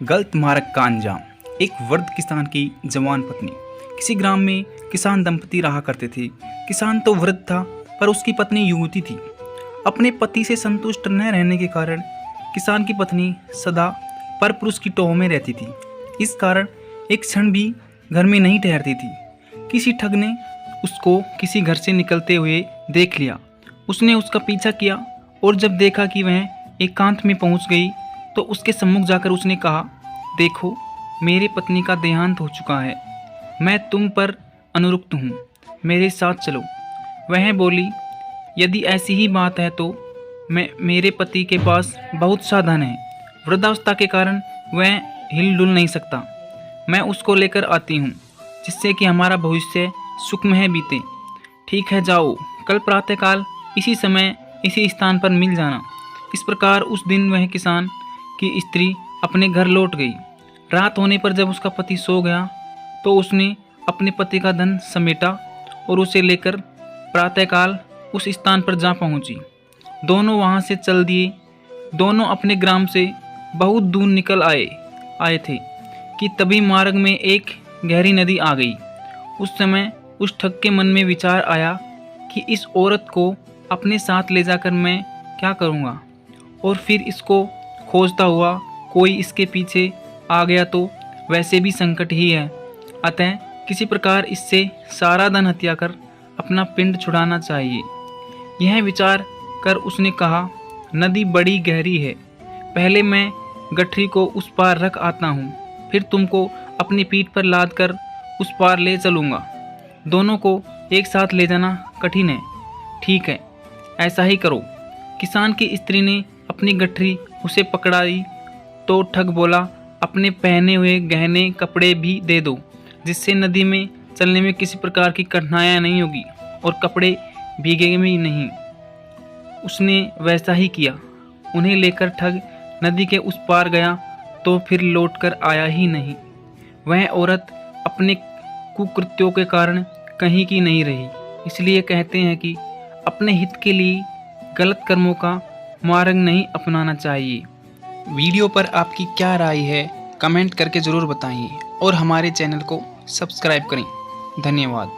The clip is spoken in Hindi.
गलत मार्ग का अंजाम। एक वृद्ध किसान की जवान पत्नी। किसी ग्राम में किसान दंपति रहा करते थे। किसान तो वृद्ध था पर उसकी पत्नी युवती थी। अपने पति से संतुष्ट न रहने के कारण किसान की पत्नी सदा परपुरुष की टोह में रहती थी। इस कारण एक क्षण भी घर में नहीं ठहरती थी। किसी ठग ने उसको किसी घर से निकलते हुए देख लिया। उसने उसका पीछा किया और जब देखा कि वह एकांत में पहुंच गई तो उसके सम्मुख जाकर उसने कहा, देखो, मेरी पत्नी का देहांत हो चुका है। मैं तुम पर अनुरक्त हूँ, मेरे साथ चलो। वह बोली, यदि ऐसी ही बात है तो मेरे पति के पास बहुत सा धन है। वृद्धावस्था के कारण वह हिल डुल नहीं सकता। मैं उसको लेकर आती हूँ जिससे कि हमारा भविष्य सुखमय बीते। ठीक है, जाओ, कल प्रातःकाल इसी समय इसी स्थान पर मिल जाना। इस प्रकार उस दिन वह किसान की स्त्री अपने घर लौट गई। रात होने पर जब उसका पति सो गया तो उसने अपने पति का धन समेटा और उसे लेकर प्रातःकाल उस स्थान पर जा पहुंची। दोनों वहां से चल दिए। दोनों अपने ग्राम से बहुत दूर निकल आए थे कि तभी मार्ग में एक गहरी नदी आ गई। उस समय उस ठग के मन में विचार आया कि इस औरत को अपने साथ ले जाकर मैं क्या करूँगा, और फिर इसको खोजता हुआ कोई इसके पीछे आ गया तो वैसे भी संकट ही है। अतः किसी प्रकार इससे सारा धन हत्या कर अपना पिंड छुड़ाना चाहिए। यह विचार कर उसने कहा, नदी बड़ी गहरी है, पहले मैं गठरी को उस पार रख आता हूँ, फिर तुमको अपनी पीठ पर लाद कर उस पार ले चलूँगा। दोनों को एक साथ ले जाना कठिन है। ठीक है, ऐसा ही करो। किसान की स्त्री ने अपनी गठरी उसे पकड़ाई तो ठग बोला, अपने पहने हुए गहने कपड़े भी दे दो, जिससे नदी में चलने में किसी प्रकार की कठिनाइयाँ नहीं होगी और कपड़े भीगेंगे भी नहीं। उसने वैसा ही किया। उन्हें लेकर ठग नदी के उस पार गया तो फिर लौटकर आया ही नहीं। वह औरत अपने कुकृत्यों के कारण कहीं की नहीं रही। इसलिए कहते हैं कि अपने हित के लिए गलत कर्मों का मार्ग नहीं अपनाना चाहिए। वीडियो पर आपकी क्या राय है कमेंट करके ज़रूर बताइए और हमारे चैनल को सब्सक्राइब करें। धन्यवाद।